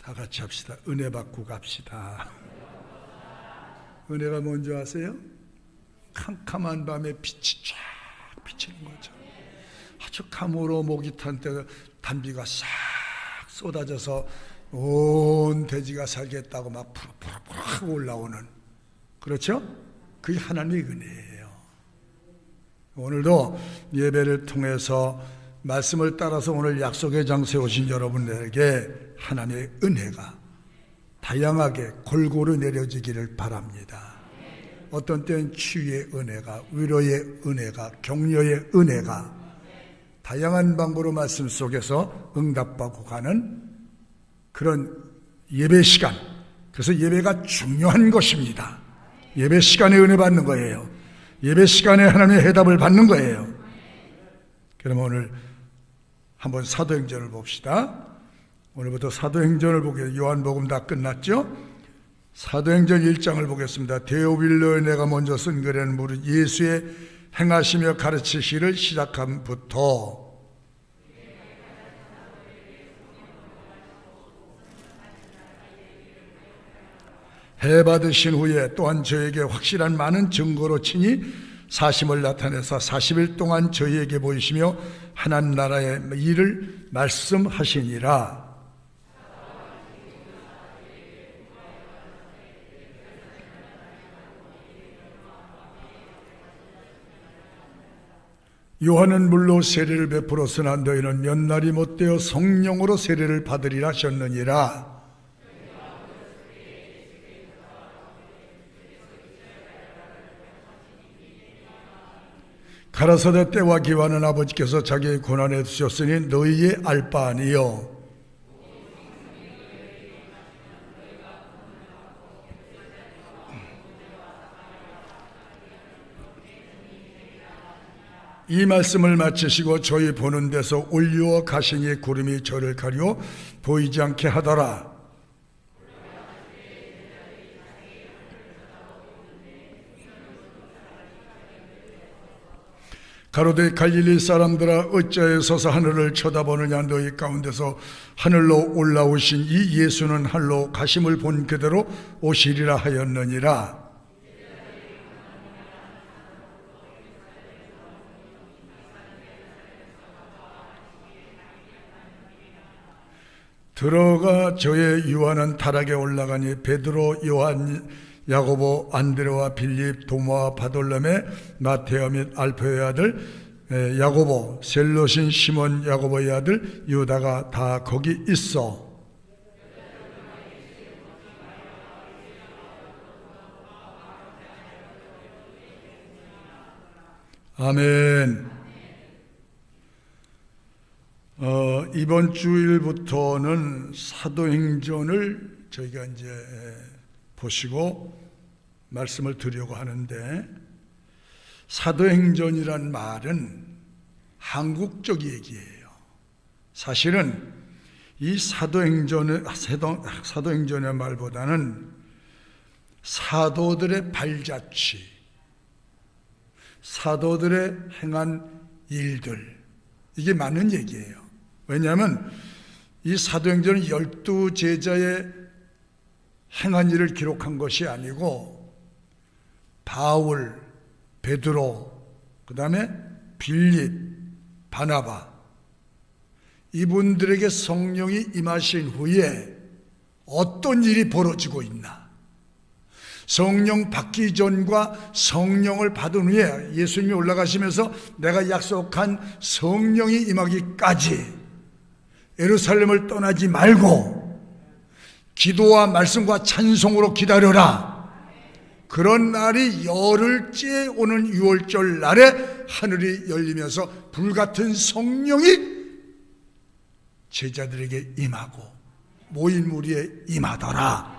다 같이 합시다. 은혜 받고 갑시다. 은혜가 뭔지 아세요? 캄캄한 밤에 빛이 쫙 비치는 거죠. 아주 가무로 목이 탄 때 단비가 싹 쏟아져서 온 대지가 살겠다고 막 푸르푸르 올라오는, 그렇죠? 그게 하나님의 은혜예요. 오늘도 예배를 통해서 말씀을 따라서 오늘 약속의 장소에 오신 여러분들에게 하나님의 은혜가 다양하게 골고루 내려지기를 바랍니다. 어떤 때는 치유의 은혜가, 위로의 은혜가, 격려의 은혜가 다양한 방법으로 말씀 속에서 응답받고 가는 그런 예배 시간. 그래서 예배가 중요한 것입니다. 예배 시간에 은혜 받는 거예요. 예배 시간에 하나님의 해답을 받는 거예요. 그럼 오늘 한번 사도행전을 봅시다. 오늘부터 사도행전을 보게. 요한복음 다 끝났죠? 사도행전 1장을 보겠습니다. 데오빌로에 내가 먼저 쓴 글에는 무릇 예수의 행하시며 가르치시기를 시작함부터 해받으신 후에 또한 저에게 확실한 많은 증거로 친히 사심을 나타내사 40일 동안 저희에게 보이시며 하나님 나라의 일을 말씀하시니라. 요한은 물로 세례를 베풀었으나 너희는 몇 날이 못되어 성령으로 세례를 받으리라 하셨느니라. 가라사대 때와 기한은 아버지께서 자기의 고난에 두셨으니 너희의 알 바 아니요. 이 말씀을 마치시고 저희 보는 데서 올리오 가시니 구름이 저를 가려 보이지 않게 하더라. 가로되 갈릴리 사람들아 어찌하여 서서 하늘을 쳐다보느냐. 너희 가운데서 하늘로 올라오신 이 예수는 하늘로 가심을 본 그대로 오시리라 하였느니라. 들어가 저의 유하는 타락에 올라가니 베드로, 요한, 야고보, 안드레와 빌립, 도마와 바돌로메, 마테오 및 알페의 아들 야고보, 셀로신 시몬 야고보의 아들 유다가 다 거기 있어. 아멘. 이번 주일부터는 사도행전을 저희가 이제 보시고 말씀을 드리려고 하는데, 사도행전이란 말은 한국적 얘기예요. 사실은 이 사도행전의 말보다는 사도들의 발자취, 사도들의 행한 일들, 이게 맞는 얘기예요. 왜냐하면 이 사도행전은 12제자의 행한 일을 기록한 것이 아니고 바울, 베드로, 그 다음에 빌립, 바나바, 이분들에게 성령이 임하신 후에 어떤 일이 벌어지고 있나, 성령 받기 전과 성령을 받은 후에 예수님이 올라가시면서 내가 약속한 성령이 임하기까지 예루살렘을 떠나지 말고 기도와 말씀과 찬송으로 기다려라. 그런 날이 열흘째 오는 6월절 날에 하늘이 열리면서 불같은 성령이 제자들에게 임하고 모인 무리에 임하더라.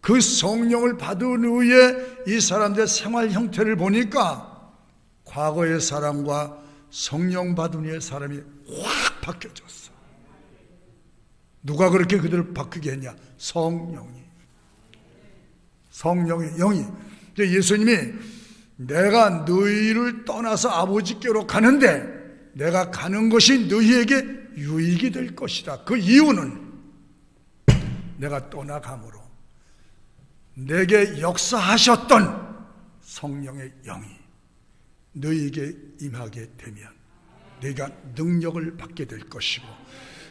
그 성령을 받은 후에 이 사람들의 생활 형태를 보니까 과거의 사람과 성령 받은 후의 사람이 확 바뀌어졌어. 누가 그렇게 그들을 바뀌게 했냐? 성령이. 영이. 예수님이 내가 너희를 떠나서 아버지께로 가는데 내가 가는 것이 너희에게 유익이 될 것이다. 그 이유는 내가 떠나감으로 내게 역사하셨던 성령의 영이 너희에게 임하게 되면 너희가 능력을 받게 될 것이고,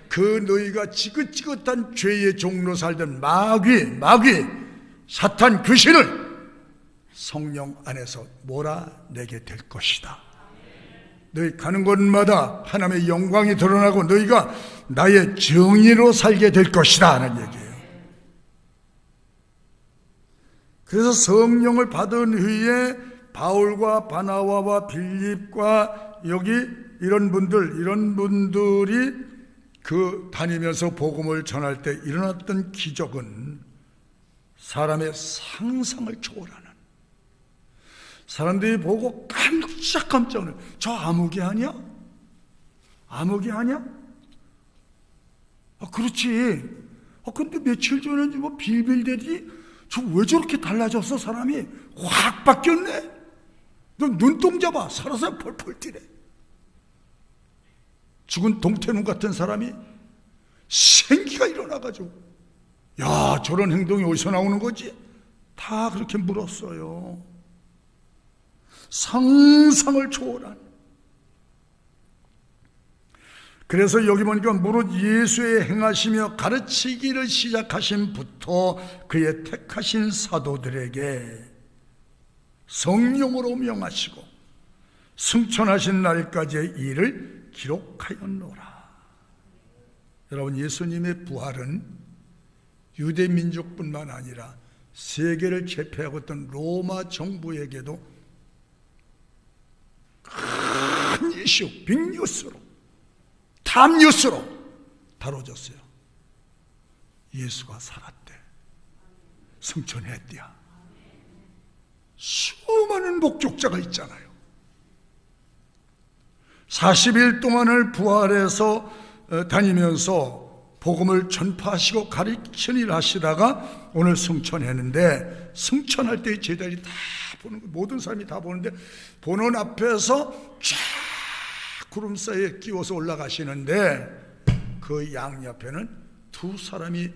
그 너희가 지긋지긋한 죄의 종로 살던 마귀 사탄 귀신을 성령 안에서 몰아내게 될 것이다. 너희 가는 곳마다 하나님의 영광이 드러나고 너희가 나의 증인으로 살게 될 것이다 하는 얘기예요. 그래서 성령을 받은 후에 바울과 바나바와 빌립과 여기 이런 분들이 그 다니면서 복음을 전할 때 일어났던 기적은 사람의 상상을 초월하는, 사람들이 보고 깜짝깜짝 놀라요. 저 아무개 아니야? 아무개 아니야? 그렇지. 근데 며칠 전에 뭐 빌빌대더니 저 왜 저렇게 달라졌어? 사람이 확 바뀌었네. 너 눈동자 봐. 살아서 펄펄 뛰네. 죽은 동태눈 같은 사람이 생기가 일어나가지고, 야, 저런 행동이 어디서 나오는 거지? 다 그렇게 물었어요. 상상을 초월한. 그래서 여기 보니까 무릇 예수의 행하시며 가르치기를 시작하신부터 그의 택하신 사도들에게 성령으로 명하시고 승천하신 날까지의 일을 기록하였노라. 여러분, 예수님의 부활은 유대 민족뿐만 아니라 세계를 제패하고 있던 로마 정부에게도 큰 이슈, 빅뉴스로, 탑뉴스로 다뤄졌어요. 예수가 살았대. 승천했대야. 수많은 목격자가 있잖아요. 40일 동안을 부활해서 다니면서 복음을 전파하시고 가르치는 일을 하시다가 오늘 승천했는데, 승천할 때 제자들이 다 보는 거예요. 모든 사람이 다 보는데, 보는 앞에서 쫙 구름 사이에 끼워서 올라가시는데 그 양옆에는 두 사람이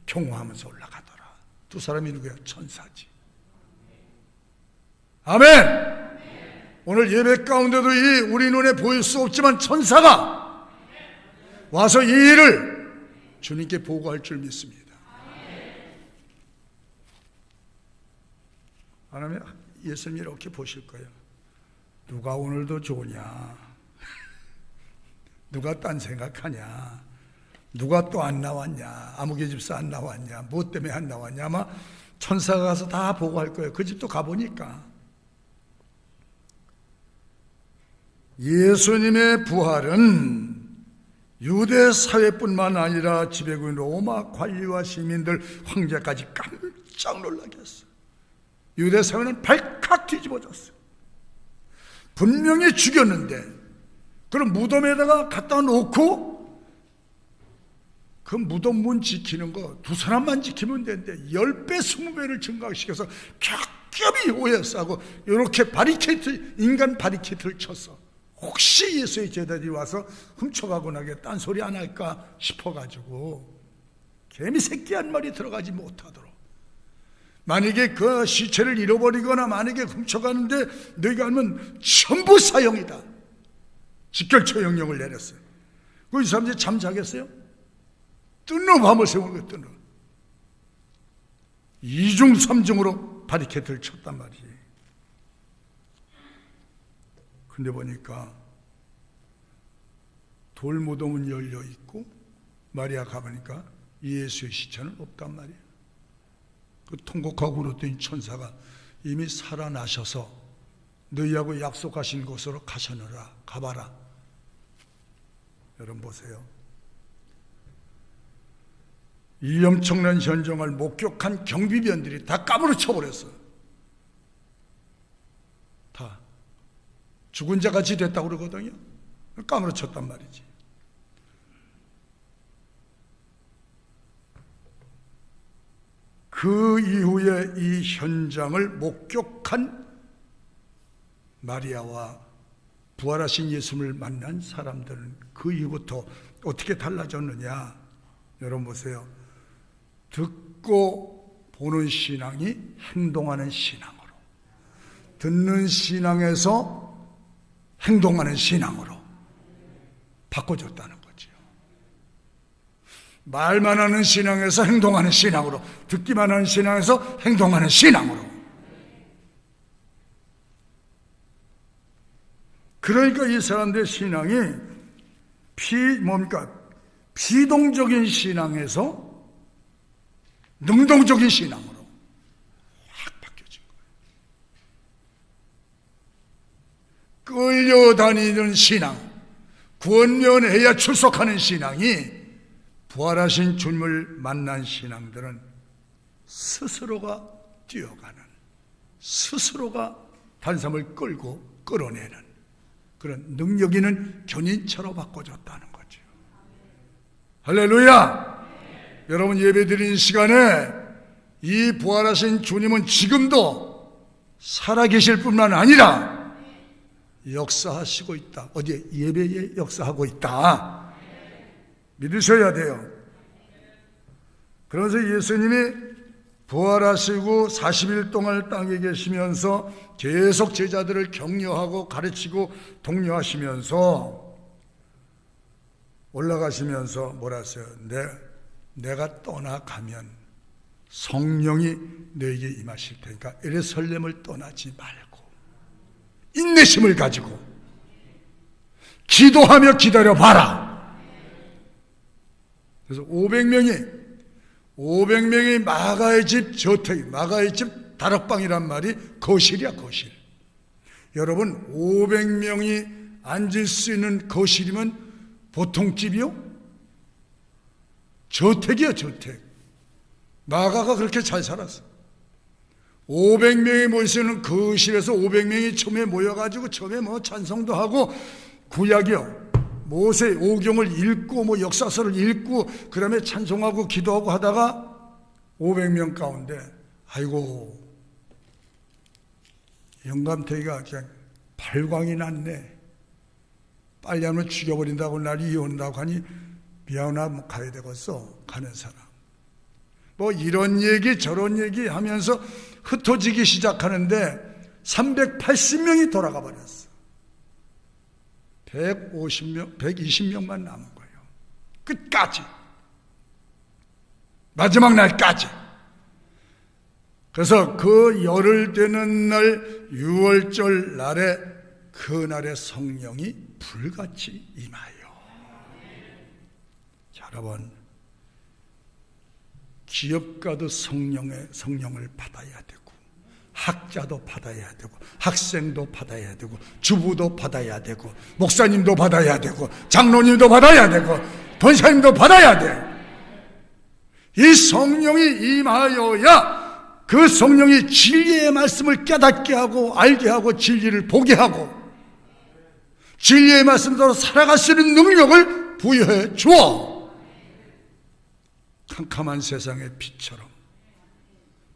경호하면서 올라가더라. 두 사람이 누구야? 천사지. 아멘. 오늘 예배 가운데도 우리 눈에 보일 수 없지만 천사가 와서 이 일을 주님께 보고할 줄 믿습니다. 하나님, 예수님 이렇게 보실 거예요. 누가 오늘도 좋으냐? 누가 딴 생각하냐? 누가 또 안 나왔냐? 아무개 집사 안 나왔냐? 뭐 때문에 안 나왔냐? 아마 천사가 가서 다 보고할 거예요. 그 집도 가보니까. 예수님의 부활은 유대 사회뿐만 아니라 지배군 로마 관리와 시민들, 황제까지 깜짝 놀라게 했어요. 유대 사회는 발칵 뒤집어졌어요. 분명히 죽였는데 그럼 무덤에다가 갖다 놓고 그 무덤 문 지키는 거 두 사람만 지키면 되는데 10배, 20배를 증가시켜서 겹겹이 오해싸고 이렇게 바리케이트, 인간 바리케이트를 쳤어. 혹시 예수의 제자들이 와서 훔쳐가고 나게 딴소리 안 할까 싶어가지고 개미 새끼 한 마리 들어가지 못하도록. 만약에 그 시체를 잃어버리거나 만약에 훔쳐가는데 너희가 알면 전부 사형이다. 직결 처형령을 내렸어요. 그 이 사람들이 잠자겠어요? 뜬놈 밤을 세우는 거예요. 뜬놈. 2중 3중으로 바리케이트를 쳤단 말이에요. 근데 보니까 돌무덤은 열려 있고 마리아 가보니까 예수의 시체는 없단 말이에요. 그 통곡하고 울었던 천사가 이미 살아나셔서 너희하고 약속하신 곳으로 가셔느라, 가봐라. 여러분 보세요. 이 엄청난 현장을 목격한 경비병들이 다 까무러쳐 버렸어요. 다 죽은 자 같이 됐다고 그러거든요. 까무러쳤단 말이지. 그 이후에 이 현장을 목격한 마리아와 부활하신 예수님을 만난 사람들은 그 이후부터 어떻게 달라졌느냐? 여러분 보세요. 듣고 보는 신앙이 행동하는 신앙으로, 듣는 신앙에서 행동하는 신앙으로 바꿔줬다는 거죠. 말만 하는 신앙에서 행동하는 신앙으로, 듣기만 하는 신앙에서 행동하는 신앙으로. 그러니까 이 사람들의 신앙이 비동적인 신앙에서 능동적인 신앙으로 확 바뀌어진 거예요. 끌려다니는 신앙, 구원면해야 출석하는 신앙이, 부활하신 주님을 만난 신앙들은 스스로가 뛰어가는, 스스로가 단삼을 끌고 끌어내는 그런 능력 있는 견인차로 바꿔줬다는 거죠. 할렐루야! 여러분, 예배드리는 시간에 이 부활하신 주님은 지금도 살아계실 뿐만 아니라 역사하시고 있다. 어디에? 예배에 역사하고 있다. 믿으셔야 돼요. 그래서 예수님이 부활하시고 40일 동안 땅에 계시면서 계속 제자들을 격려하고 가르치고 독려하시면서 올라가시면서 뭐라 했어요? 내가 떠나가면 성령이 너에게 임하실 테니까 예루살렘을 떠나지 말고 인내심을 가지고 기도하며 기다려봐라. 그래서 500명이 마가의 집 저택, 마가의 집 다락방이란 말이 거실이야, 거실. 여러분, 500명이 앉을 수 있는 거실이면 보통 집이요? 저택이요, 저택. 마가가 그렇게 잘 살았어. 500명이 모일 수 있는 거실에서 500명이 처음에 모여가지고 처음에 찬송도 하고 구약이요, 모세 오경을 읽고 역사서를 읽고 그 다음에 찬송하고 기도하고 하다가 500명 가운데 아이고 영감태기가 그냥 발광이 났네, 빨리 하면 죽여버린다고, 날이 온다고 하니 미안하면 가야 되겠어. 가는 사람 이런 얘기 저런 얘기 하면서 흩어지기 시작하는데 380명이 돌아가 버렸어. 120명만 남은 거예요. 끝까지. 마지막 날까지. 그래서 그 열흘 되는 날 6월절 날에 그날의 성령이 불같이 임하여. 자, 여러분, 기업가도 성령을 받아야 되고, 학자도 받아야 되고, 학생도 받아야 되고, 주부도 받아야 되고, 목사님도 받아야 되고, 장로님도 받아야 되고, 권사님도 받아야 돼. 이 성령이 임하여야 그 성령이 진리의 말씀을 깨닫게 하고 알게 하고 진리를 보게 하고 진리의 말씀대로 살아갈 수 있는 능력을 부여해 주어. 캄캄한 세상의 빛처럼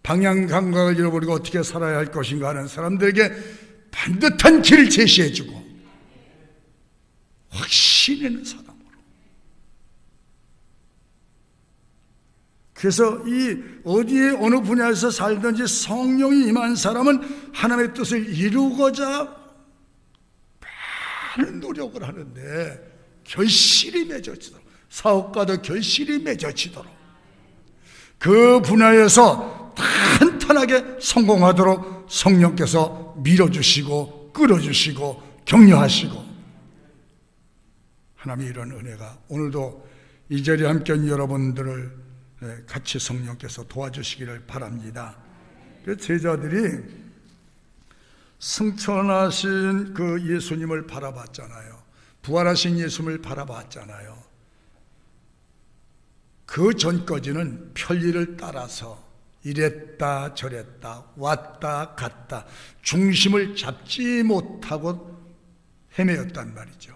방향 감각을 잃어버리고 어떻게 살아야 할 것인가 하는 사람들에게 반듯한 길을 제시해주고 확신 있는 사람으로. 그래서 이 어디에 어느 분야에서 살든지 성령이 임한 사람은 하나님의 뜻을 이루고자 많은 노력을 하는데 결실이 맺어지도록, 사업가도 결실이 맺어지도록, 그 분야에서 탄탄하게 성공하도록 성령께서 밀어주시고 끌어주시고 격려하시고, 하나님의 이런 은혜가 오늘도 이 자리에 함께한 여러분들을 같이 성령께서 도와주시기를 바랍니다. 제자들이 승천하신 그 예수님을 바라봤잖아요. 부활하신 예수님을 바라봤잖아요. 그 전까지는 편리를 따라서 이랬다 저랬다 왔다 갔다 중심을 잡지 못하고 헤매었단 말이죠.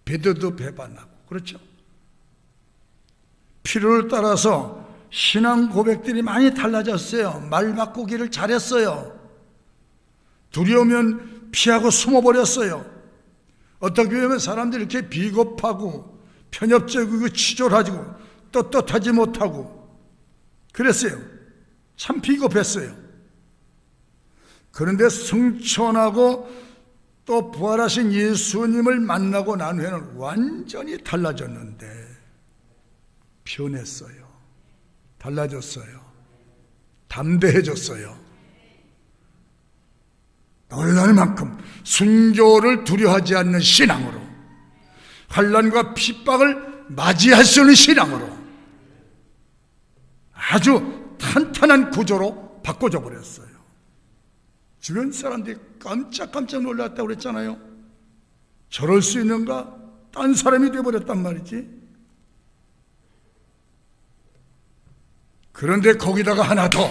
베드로도 배반하고, 그렇죠? 필요를 따라서 신앙 고백들이 많이 달라졌어요. 말 바꾸기를 잘했어요. 두려우면 피하고 숨어버렸어요. 어떻게 보면 사람들이 이렇게 비겁하고 편협적이고 치졸하고 떳떳하지 못하고 그랬어요. 참 비겁했어요. 그런데 승천하고 또 부활하신 예수님을 만나고 난 후에는 완전히 달라졌는데, 변했어요. 달라졌어요. 담대해졌어요. 놀랄 만큼 순교를 두려워하지 않는 신앙으로, 환난과 핍박을 맞이할 수 있는 신앙으로 아주 탄탄한 구조로 바꿔져 버렸어요. 주변 사람들이 깜짝깜짝 놀랐다고 그랬잖아요. 저럴 수 있는가? 딴 사람이 되어버렸단 말이지. 그런데 거기다가 하나 더,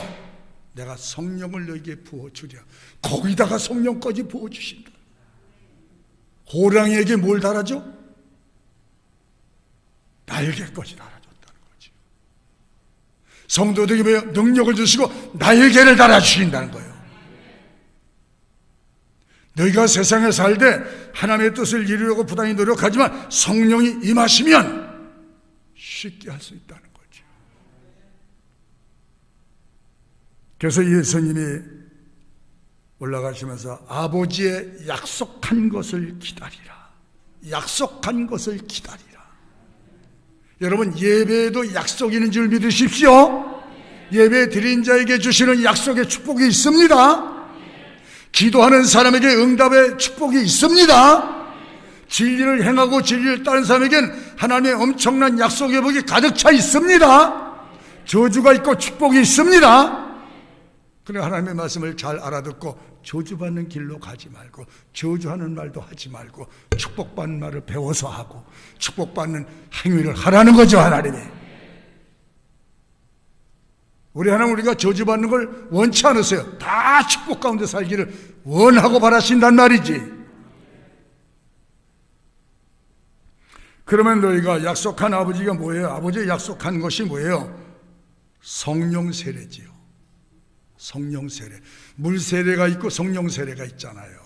내가 성령을 너에게 부어주랴. 거기다가 성령까지 부어주신다. 호랑이에게 뭘 달아줘? 날개까지 달아줬다는 거지. 성도들에게 능력을 주시고 날개를 달아주신다는 거예요. 너희가 세상에 살되 하나님의 뜻을 이루려고 부단히 노력하지만 성령이 임하시면 쉽게 할 수 있다는 거죠. 그래서 예수님이 올라가시면서 아버지의 약속한 것을 기다리라. 약속한 것을 기다리라. 여러분, 예배에도 약속이 있는 줄 믿으십시오. 예배 드린 자에게 주시는 약속의 축복이 있습니다. 기도하는 사람에게 응답의 축복이 있습니다. 진리를 행하고 진리를 따른 사람에겐 하나님의 엄청난 약속의 복이 가득 차 있습니다. 저주가 있고 축복이 있습니다. 그래, 하나님의 말씀을 잘 알아듣고 저주받는 길로 가지 말고, 저주하는 말도 하지 말고, 축복받는 말을 배워서 하고 축복받는 행위를 하라는 거죠. 하나님이 우리 하나님, 우리가 저주받는 걸 원치 않으세요. 다 축복 가운데 살기를 원하고 바라신단 말이지. 그러면 너희가 약속한 아버지가 뭐예요? 아버지의 약속한 것이 뭐예요? 성령 세례지요. 성령 세례. 물 세례가 있고 성령 세례가 있잖아요.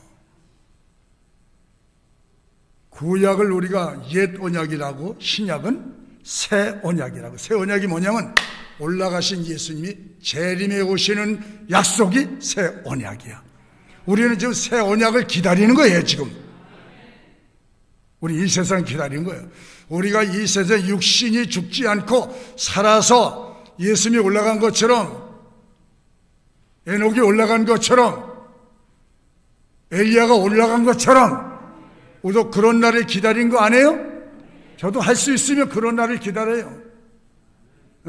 구약을 우리가 옛 언약이라고, 신약은 새 언약이라고. 새 언약이 뭐냐면 올라가신 예수님이 재림에 오시는 약속이 새 언약이야. 우리는 지금 새 언약을 기다리는 거예요. 지금 우리 이 세상 기다리는 거예요. 우리가 이 세상 육신이 죽지 않고 살아서 예수님이 올라간 것처럼, 에녹이 올라간 것처럼, 엘리야가 올라간 것처럼 우리도 그런 날을 기다린 거 아니에요? 저도 할 수 있으면 그런 날을 기다려요.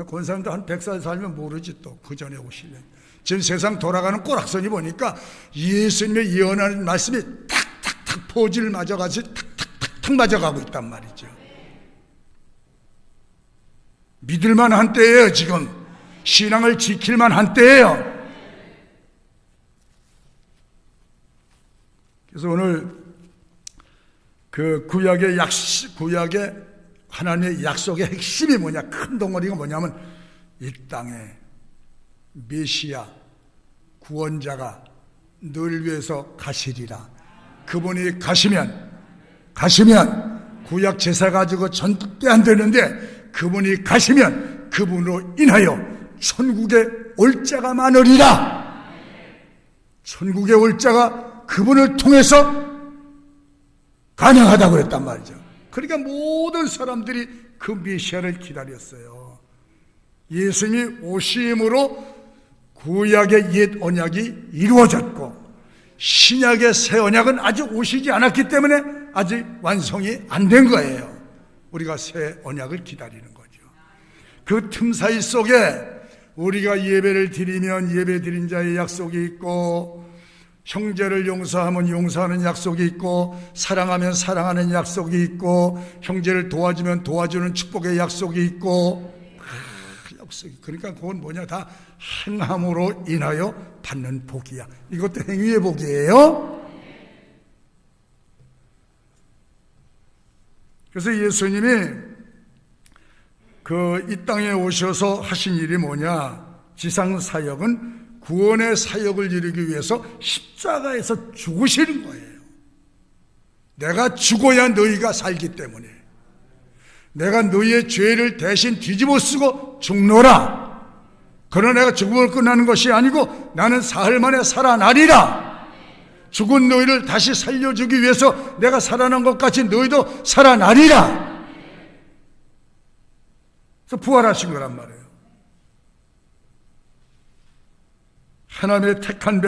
권사님도 한 100살 살면 모르지, 또 그 전에 오시면. 지금 세상 돌아가는 꼬락서니 보니까 예수님의 예언하는 말씀이 탁탁탁 포즈를 맞아가지고 탁탁탁 맞아가고 있단 말이죠. 믿을만 한 때예요. 지금 신앙을 지킬만 한 때예요. 그래서 오늘 그 구약의 하나님의 약속의 핵심이 뭐냐, 큰 덩어리가 뭐냐면 이 땅에 메시아 구원자가 늘 위해서 가시리라. 그분이 가시면 구약 제사 가지고 전대 안 되는데, 그분이 가시면 그분으로 인하여 천국에 올 자가 많으리라. 천국에 올 자가 그분을 통해서 가능하다고 그랬단 말이죠. 그러니까 모든 사람들이 그 메시아를 기다렸어요. 예수님이 오심으로 구약의 옛 언약이 이루어졌고, 신약의 새 언약은 아직 오시지 않았기 때문에 아직 완성이 안 된 거예요. 우리가 새 언약을 기다리는 거죠. 그 틈 사이 속에 우리가 예배를 드리면 예배 드린 자의 약속이 있고, 형제를 용서하면 용서하는 약속이 있고, 사랑하면 사랑하는 약속이 있고, 형제를 도와주면 도와주는 축복의 약속이 있고, 약속이. 그러니까 그건 뭐냐, 다 행함으로 인하여 받는 복이야. 이것도 행위의 복이에요. 그래서 예수님이 이 땅에 오셔서 하신 일이 뭐냐, 지상 사역은 구원의 사역을 이루기 위해서 십자가에서 죽으시는 거예요. 내가 죽어야 너희가 살기 때문에, 내가 너희의 죄를 대신 뒤집어 쓰고 죽노라. 그러나 내가 죽음을 끝나는 것이 아니고 나는 사흘 만에 살아나리라. 죽은 너희를 다시 살려주기 위해서 내가 살아난 것 같이 너희도 살아나리라. 그래서 부활하신 거란 말이에요. 하나님의 택한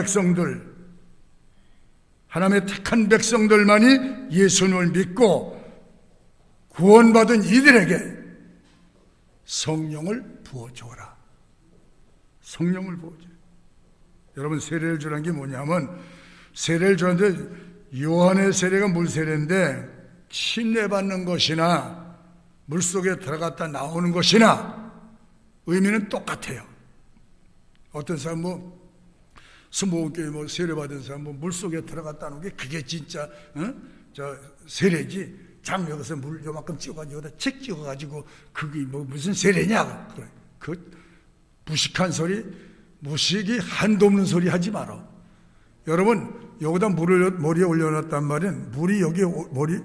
백성들만이 예수님을 믿고 구원받은 이들에게 성령을 부어주어라. 성령을 부어줘. 여러분, 세례를 주라는 게 뭐냐면, 세례를 주는데 요한의 세례가 물세례인데 침례받는 것이나 물속에 들어갔다 나오는 것이나 의미는 똑같아요. 어떤 사람 스모교회 세례받은 사람 물속에 들어갔다 나오는 게 그게 진짜 세례지. 장벽에서 물 요만큼 찍어가지고 여기다 책 찍어가지고 그게 무슨 세례냐. 그 무식한 소리, 무식이 한도 없는 소리 하지 마라. 여러분, 여기다 물을 머리에 올려놨단 말은 물이 여기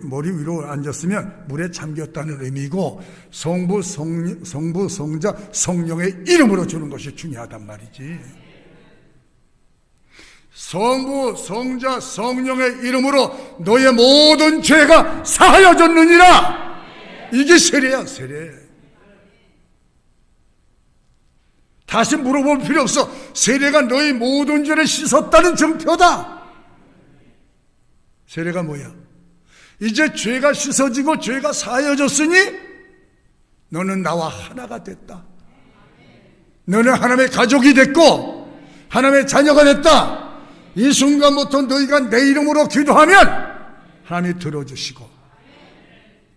머리 위로 앉았으면 물에 잠겼다는 의미고, 성부, 성자, 성령의 이름으로 주는 것이 중요하단 말이지. 성부, 성자, 성령의 이름으로 너의 모든 죄가 사하여졌느니라. 이게 세례야, 세례. 다시 물어볼 필요 없어. 세례가 너의 모든 죄를 씻었다는 증표다. 세례가 뭐야? 이제 죄가 씻어지고 죄가 사하여졌으니 너는 나와 하나가 됐다. 너는 하나님의 가족이 됐고 하나님의 자녀가 됐다. 이 순간부터 너희가 내 이름으로 기도하면 하나님이 들어주시고,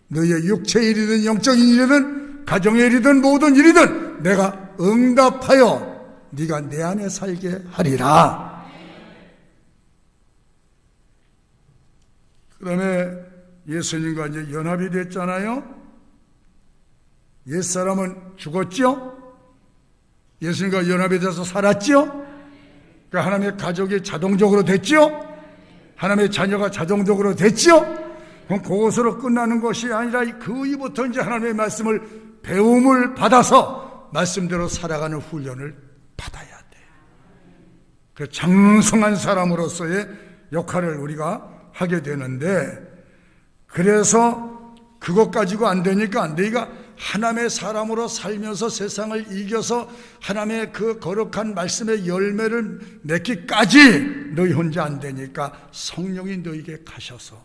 너희의 육체의 일이든 영적인 일이든 가정의 일이든 모든 일이든 내가 응답하여 네가 내 안에 살게 하리라. 그 다음에 예수님과 이제 연합이 됐잖아요. 옛사람은 죽었죠. 예수님과 연합이 돼서 살았죠. 그러니까 하나님의 가족이 자동적으로 됐죠. 하나님의 자녀가 자동적으로 됐죠. 그럼 그것으로 끝나는 것이 아니라 그 이후부터 이제 하나님의 말씀을 배움을 받아서 말씀대로 살아가는 훈련을 받아야 돼. 그 장성한 사람으로서의 역할을 우리가 하게 되는데, 그래서 그것 가지고 안 되니까 하나님의 사람으로 살면서 세상을 이겨서 하나님의 그 거룩한 말씀의 열매를 맺기까지 너희 혼자 안 되니까 성령이 너희에게 가셔서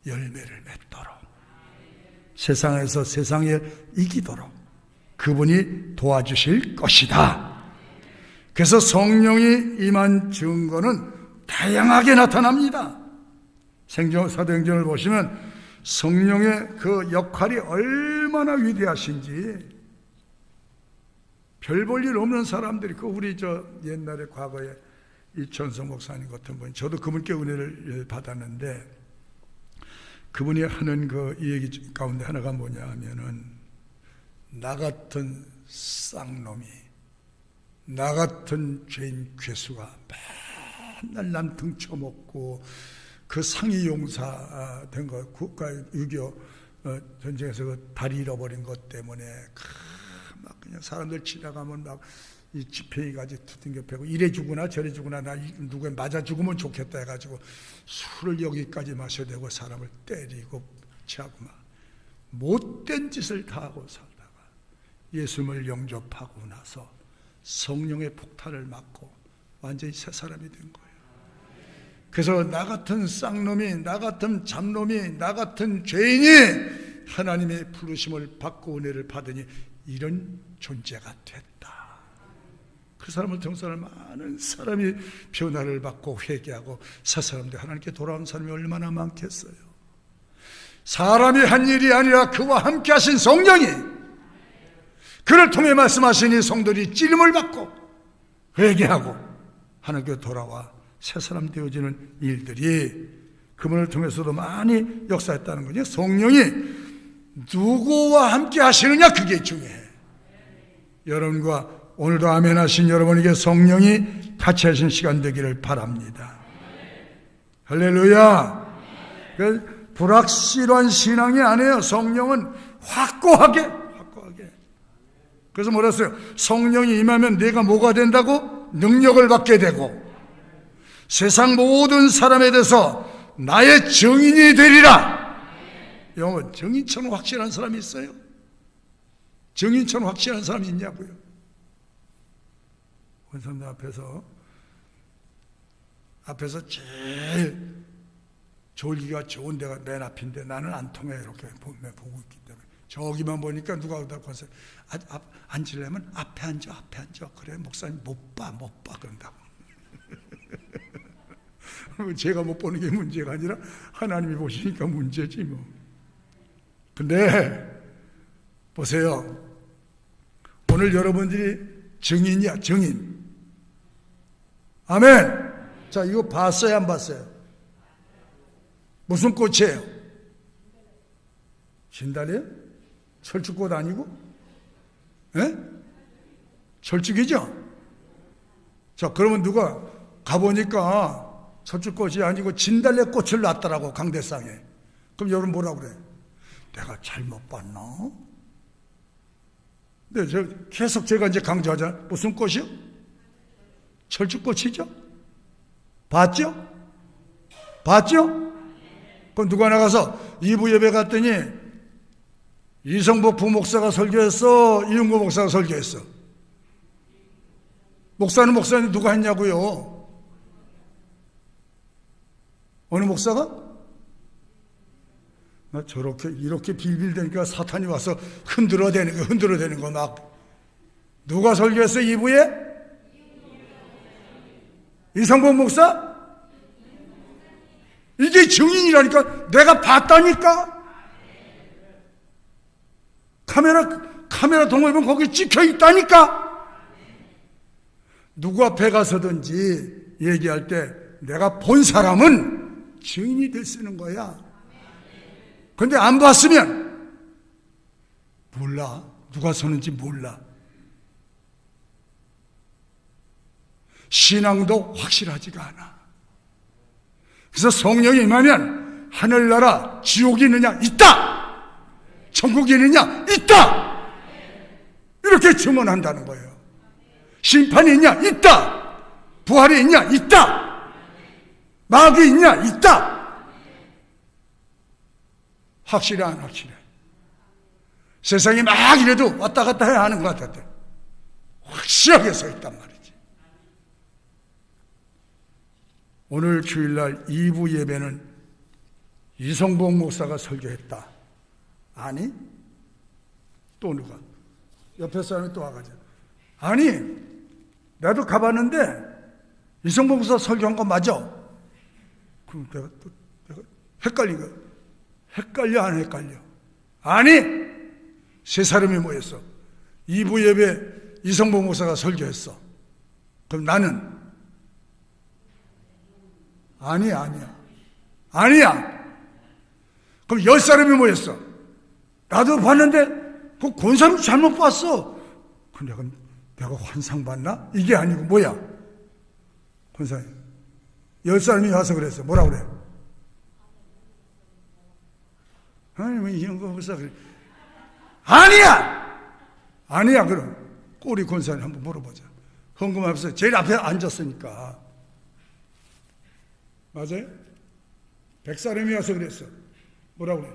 열매를 맺도록, 세상에서 세상을 이기도록 그분이 도와주실 것이다. 그래서 성령이 임한 증거는 다양하게 나타납니다. 사도행전을 보시면 성령의 그 역할이 얼마나 위대하신지, 별 볼 일 없는 사람들이, 우리 옛날에 과거에 이천성 목사님 같은 분, 저도 그분께 은혜를 받았는데, 그분이 하는 이 얘기 가운데 하나가 뭐냐 하면은, 나 같은 쌍놈이, 나 같은 죄인 괴수가 맨날 남 등쳐먹고 그 상위용사 된 거, 국가 6.25 전쟁에서 그 다리 잃어버린 것 때문에 막 그냥 사람들 지나가면 막 이 지팡이 가지 두둥겨 패고, 이래 죽으나 저래 죽으나 나 누구에 맞아 죽으면 좋겠다 해가지고 술을 여기까지 마셔대고 사람을 때리고 치하고 막 못된 짓을 다 하고 살다가 예수님을 영접하고 나서 성령의 폭탄을 맞고 완전히 새 사람이 된 거예요. 그래서 나 같은 쌍놈이, 나 같은 잡놈이, 나 같은 죄인이 하나님의 부르심을 받고 은혜를 받으니 이런 존재가 됐다. 그 사람을 통해서 많은 사람이 변화를 받고 회개하고 새 사람들 하나님께 돌아온 사람이 얼마나 많겠어요. 사람이 한 일이 아니라 그와 함께 하신 성령이, 그를 통해 말씀하시니 성도들이 찔림을 받고 회개하고 하나님께 돌아와 새 사람 되어지는 일들이 그분을 통해서도 많이 역사했다는 거죠. 성령이 누구와 함께 하시느냐, 그게 중요해. 여러분과 오늘도 아멘 하신 여러분에게 성령이 같이 하신 시간 되기를 바랍니다. 할렐루야. 불확실한 신앙이 아니에요. 성령은 확고하게 그래서 뭐라 했어요? 성령이 임하면 내가 뭐가 된다고? 능력을 받게 되고 세상 모든 사람에 대해서 나의 증인이 되리라. 여러분, 증인처럼 확실한 사람이 있어요? 증인처럼 확실한 사람이 있냐고요? 권사님 앞에서 제일 졸기가 좋은 데가 맨 앞인데 나는 안 통해. 이렇게 보고 있기 때문에 저기만 보니까 누가 오다 권사님 앉으려면 앞에 앉아. 그래 목사님 못 봐 그런다고. 제가 못 보는 게 문제가 아니라 하나님이 보시니까 문제지 뭐. 근데 보세요. 오늘 여러분들이 증인이야, 증인. 아멘. 자, 이거 봤어요, 안 봤어요? 무슨 꽃이에요? 진달래요? 철쭉꽃 아니고? 예? 철쭉이죠? 자, 그러면 누가 가보니까 철쭉꽃이 아니고 진달래 꽃을 놨더라고, 강대상에. 그럼 여러분 뭐라고 그래? 내가 잘못 봤나? 네, 계속 제가 이제 강조하잖아요. 무슨 꽃이요? 철쭉꽃이죠? 봤죠? 그럼 누가 나가서 2부 예배 갔더니 이성복 부목사가 설교했어? 이윤고 목사가 설교했어? 목사님 누가 했냐고요? 어느 목사가? 이렇게 빌빌대니까 사탄이 와서 흔들어대는 거 막. 누가 설교했어, 2부에? 이성복 목사? 이게 증인이라니까. 내가 봤다니까. 카메라 동호회면 거기 찍혀 있다니까. 누구 앞에 가서든지 얘기할 때 내가 본 사람은 증인이 될 수 있는 거야. 근데 안 봤으면 몰라. 누가 서는지 몰라. 신앙도 확실하지가 않아. 그래서 성령이 임하면 하늘나라, 지옥이 있느냐? 있다! 천국이 있느냐? 있다! 이렇게 증언한다는 거예요. 심판이 있냐? 있다! 부활이 있냐? 있다! 마귀 있냐? 있다! 확실해, 안 확실해? 세상이 막 이래도 왔다 갔다 해야 하는 것 같았대. 확실하게 서 있단 말이지. 오늘 주일날 2부 예배는 이성복 목사가 설교했다. 아니? 또 누가? 옆에 사람이 또 와가지고. 아니, 나도 가봤는데 이성복 목사 설교한 거 맞아? 그럼 내가 헷갈린 거야. 헷갈려, 안 헷갈려? 아니, 세 사람이 모였어. 2부 예배 이성복 목사가 설교했어. 그럼 나는? 아니야. 그럼 10사람이 모였어. 나도 봤는데 그 권사님 잘못 봤어. 그럼 내가 환상 봤나? 이게 아니고 뭐야? 권사님 10사람이 와서 그랬어. 뭐라 그래? 아니, 이런 거 없어. 아니야, 그럼. 꼬리 권사님 한번 물어보자. 헌금 앞에서 제일 앞에 앉았으니까. 맞아요? 100사람이 와서 그랬어. 뭐라 그래?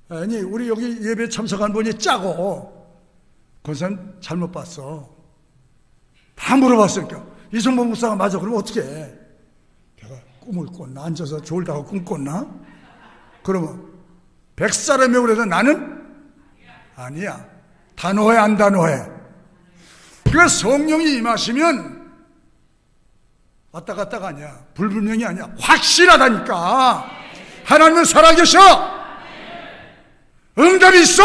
아니, 우리 여기 예배 참석한 분이 짜고, 권사님 잘못 봤어. 다 물어봤으니까. 이성복 목사가 맞아. 그러면 어떻게 해? 내가 꿈을 꿨나? 앉아서 졸다가 꿈 꿨나? 그러면 100사람이 그래서 나는? 아니야. 단호해, 안 단호해? 그러니까 성령이 임하시면 왔다 갔다가 아니야. 불분명이 아니야. 확실하다니까. 하나님은 살아계셔. 응답이 있어.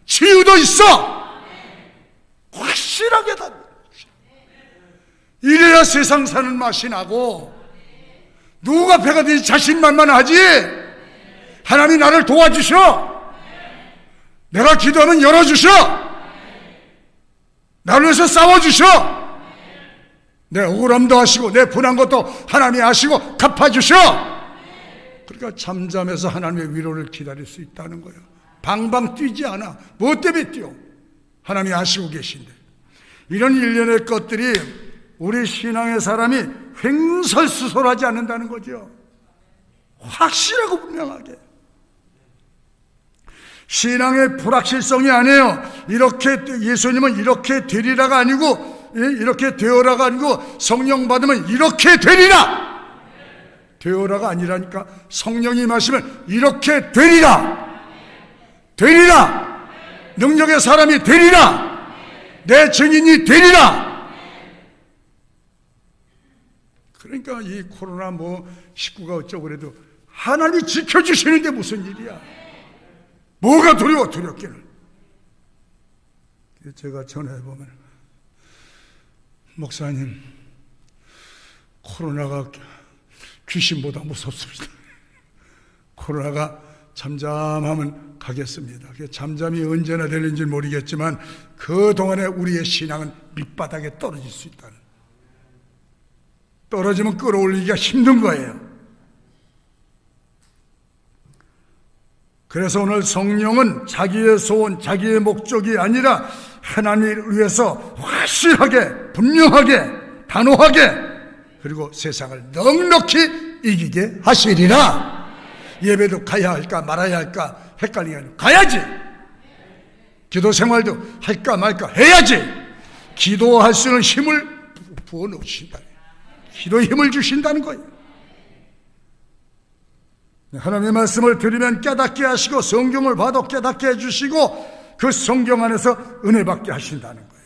치유도 있어. 확실하게 다. 이래야 세상 사는 맛이 나고, 누가 배가 되지 자신만만하지. 하나님이 나를 도와주셔. 내가 기도하면 열어주셔. 나를 위해서 싸워주셔. 내 억울함도 하시고 내 분한 것도 하나님이 아시고 갚아주셔. 그러니까 잠잠해서 하나님의 위로를 기다릴 수 있다는 거예요. 방방 뛰지 않아. 뭐 때문에 뛰어? 하나님이 아시고 계신데. 이런 일련의 것들이 우리 신앙의 사람이 횡설수설하지 않는다는 거죠. 확실하고 분명하게. 신앙의 불확실성이 아니에요. 이렇게 예수님은 이렇게 되리라가 아니고, 이렇게 되어라가 아니고, 성령 받으면 이렇게 되리라. 되어라가 아니라니까. 성령이 임하시면 이렇게 되리라. 되리라. 능력의 사람이 되리라. 내 증인이 되리라. 그러니까 이 코로나 19가 어쩌고 그래도 하나님이 지켜주시는데 무슨 일이야. 뭐가 두려워, 두렵기는. 제가 전해보면, 목사님, 코로나가 귀신보다 무섭습니다. 코로나가 잠잠하면 가겠습니다. 잠잠이 언제나 되는지 모르겠지만 그동안에 우리의 신앙은 밑바닥에 떨어질 수 있다는, 떨어지면 끌어올리기가 힘든 거예요. 그래서 오늘 성령은 자기의 소원, 자기의 목적이 아니라 하나님을 위해서 확실하게, 분명하게, 단호하게, 그리고 세상을 넉넉히 이기게 하시리라. 예배도 가야 할까 말아야 할까 헷갈리게 하는, 가야지. 기도 생활도 할까 말까 해야지. 기도할 수 있는 힘을 부어놓으신다. 기도에 힘을 주신다는 거예요. 하나님의 말씀을 들으면 깨닫게 하시고, 성경을 봐도 깨닫게 해주시고, 그 성경 안에서 은혜 받게 하신다는 거예요.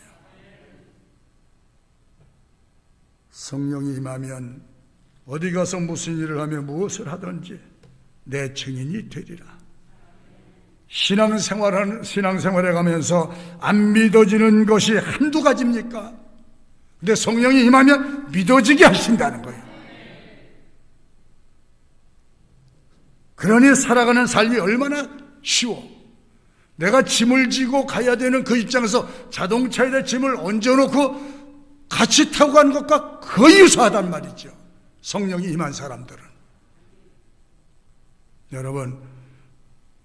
성령이 임하면 어디 가서 무슨 일을 하며 무엇을 하든지 내 증인이 되리라. 신앙생활에 가면서 안 믿어지는 것이 한두 가지입니까? 근데 성령이 임하면 믿어지게 하신다는 거예요. 그러니 살아가는 삶이 얼마나 쉬워. 내가 짐을 지고 가야 되는 그 입장에서 자동차에다 짐을 얹어놓고 같이 타고 가는 것과 거의 유사하단 말이죠. 성령이 임한 사람들은. 여러분,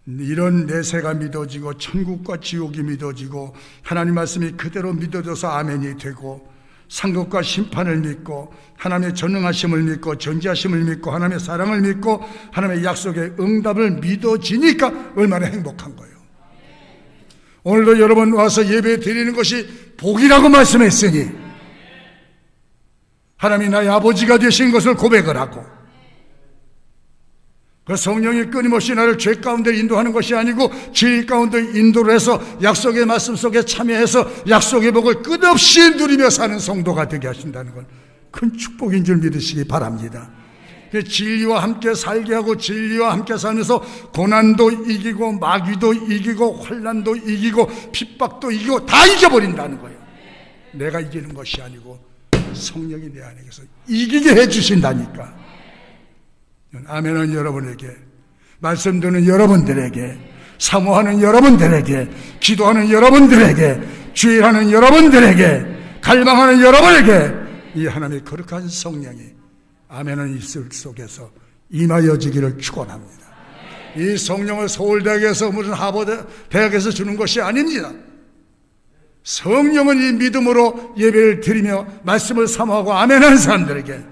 이런 내세가 믿어지고 천국과 지옥이 믿어지고 하나님 말씀이 그대로 믿어져서 아멘이 되고, 상급과 심판을 믿고 하나님의 전능하심을 믿고 전지하심을 믿고 하나님의 사랑을 믿고 하나님의 약속의 응답을 믿어지니까 얼마나 행복한 거예요. 오늘도 여러분 와서 예배 드리는 것이 복이라고 말씀했으니 하나님이 나의 아버지가 되신 것을 고백을 하고, 그 성령이 끊임없이 나를 죄 가운데 인도하는 것이 아니고 진리 가운데 인도를 해서 약속의 말씀 속에 참여해서 약속의 복을 끝없이 누리며 사는 성도가 되게 하신다는 건 큰 축복인 줄 믿으시기 바랍니다. 진리와 함께 살게 하고 진리와 함께 살면서 고난도 이기고 마귀도 이기고 환난도 이기고 핍박도 이기고 다 이겨버린다는 거예요. 내가 이기는 것이 아니고 성령이 내 안에서 이기게 해주신다니까. 아멘은 여러분에게, 말씀 듣는 여러분들에게, 사모하는 여러분들에게, 기도하는 여러분들에게, 주일하는 여러분들에게, 갈망하는 여러분에게 이 하나님의 거룩한 성령이 아멘은 입술 속에서 임하여지기를 축원합니다. 이 성령을 서울대학에서 무슨 하버드대학에서 주는 것이 아닙니다. 성령은 이 믿음으로 예배를 드리며 말씀을 사모하고 아멘하는 사람들에게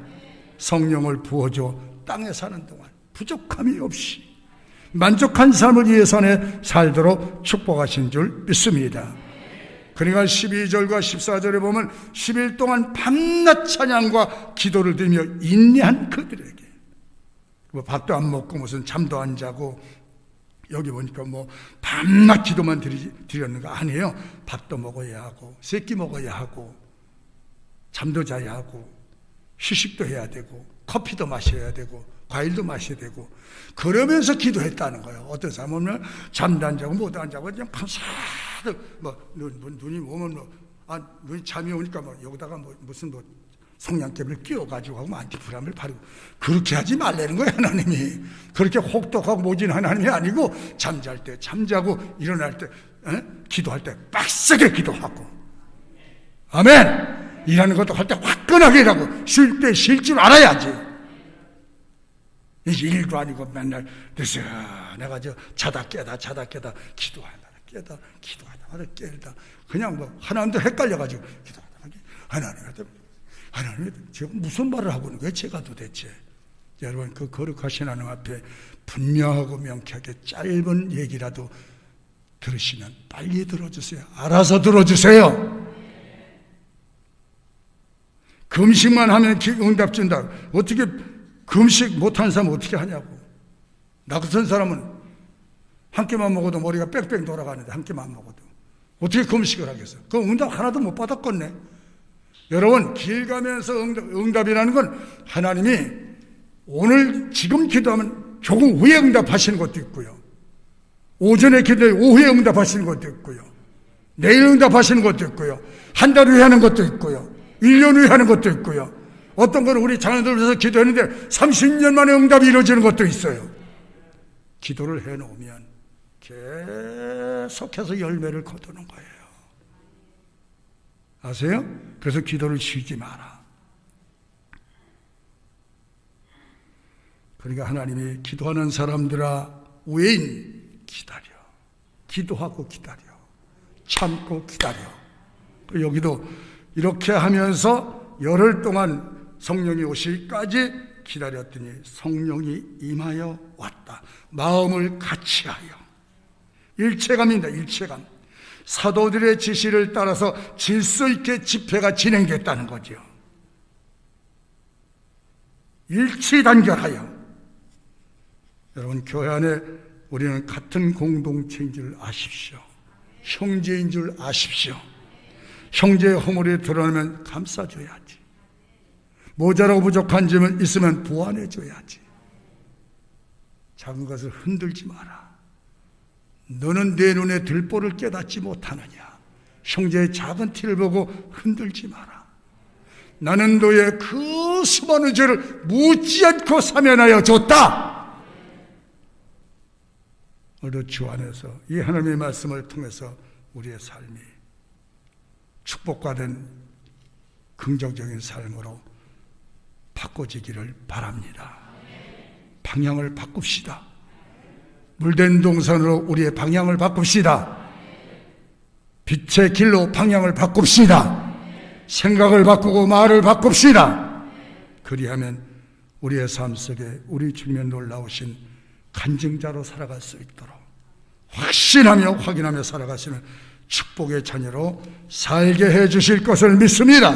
성령을 부어줘 땅에 사는 동안 부족함이 없이 만족한 삶을 위해서 살도록 축복하신 줄 믿습니다. 그러니까 12절과 14절에 보면 10일 동안 밤낮 찬양과 기도를 드리며 인내한 그들에게, 뭐 밥도 안 먹고 무슨 잠도 안 자고, 여기 보니까 뭐 밤낮 기도만 드리는 거 아니에요. 밥도 먹어야 하고 새끼 먹어야 하고 잠도 자야 하고 휴식도 해야 되고 커피도 마셔야 되고 과일도 마셔야 되고, 그러면서 기도했다는 거예요. 어떤 사람은 잠도 안 자고 뭐도 안 자고 그냥 밤새도록 눈이 오면 눈이 잠이 오니까 여기다가 무슨 성냥개를 끼워가지고 하고 안티프람을 바르고, 그렇게 하지 말라는 거예요. 하나님이 그렇게 혹독하고 모진한 하나님이 아니고 잠잘 때 잠자고 일어날 때 기도할 때 빡세게 기도하고, 아멘. 일하는 것도 할 때 화끈하게 일하고 쉴 때 쉴 줄 알아야지. 이게 일도 아니고 맨날 늦어 내가 자다 깨다 기도하다 깨다 그냥 뭐 하나님도 헷갈려가지고 기도하다 하나님 제가 무슨 말을 하고 있는 거예요 제가 도대체. 여러분 그 거룩하신 하나님 앞에 분명하고 명쾌하게 짧은 얘기라도 들으시면 빨리 들어주세요. 알아서 들어주세요. 금식만 하면 응답 준다. 어떻게 금식 못하는 사람은 어떻게 하냐고. 나 같은 사람은 한 끼만 먹어도 머리가 뺑뺑 돌아가는데 한 끼만 먹어도 어떻게 금식을 하겠어. 그 응답 하나도 못 받았겠네. 여러분 길 가면서 응답이라는 건 하나님이 오늘 지금 기도하면 조금 후에 응답하시는 것도 있고요. 오전에 기도해 오후에 응답하시는 것도 있고요. 내일 응답하시는 것도 있고요. 한 달 후에 하는 것도 있고요. 1년 후에 하는 것도 있고요. 어떤 건 우리 자녀들 위해서 기도했는데 30년 만에 응답이 이루어지는 것도 있어요. 기도를 해놓으면 계속해서 열매를 거두는 거예요. 아세요? 그래서 기도를 쉬지 마라. 그러니까 하나님이 기도하는 사람들아 외인 기다려. 기도하고 기다려. 참고 기다려. 여기도 이렇게 하면서 열흘 동안 성령이 오시기까지 기다렸더니 성령이 임하여 왔다. 마음을 같이하여. 일체감입니다. 일체감. 사도들의 지시를 따라서 질서 있게 집회가 진행됐다는 거죠. 일치단결하여. 여러분 교회 안에 우리는 같은 공동체인 줄 아십시오. 형제인 줄 아십시오. 형제의 허물이 드러나면 감싸줘야지. 모자라고 부족한 점은 있으면 보완해줘야지. 작은 것을 흔들지 마라. 너는 내 눈에 들보를 깨닫지 못하느냐. 형제의 작은 티를 보고 흔들지 마라. 나는 너의 그 수많은 죄를 묻지 않고 사면하여 줬다. 오늘도 주 안에서 이 하나님의 말씀을 통해서 우리의 삶이 축복받은 긍정적인 삶으로 바꿔지기를 바랍니다. 방향을 바꿉시다. 물된 동산으로 우리의 방향을 바꿉시다. 빛의 길로 방향을 바꿉시다. 생각을 바꾸고 말을 바꿉시다. 그리하면 우리의 삶 속에 우리 주님의 놀라우신 간증자로 살아갈 수 있도록 확신하며 확인하며 살아가시는 축복의 자녀로 살게 해 주실 것을 믿습니다.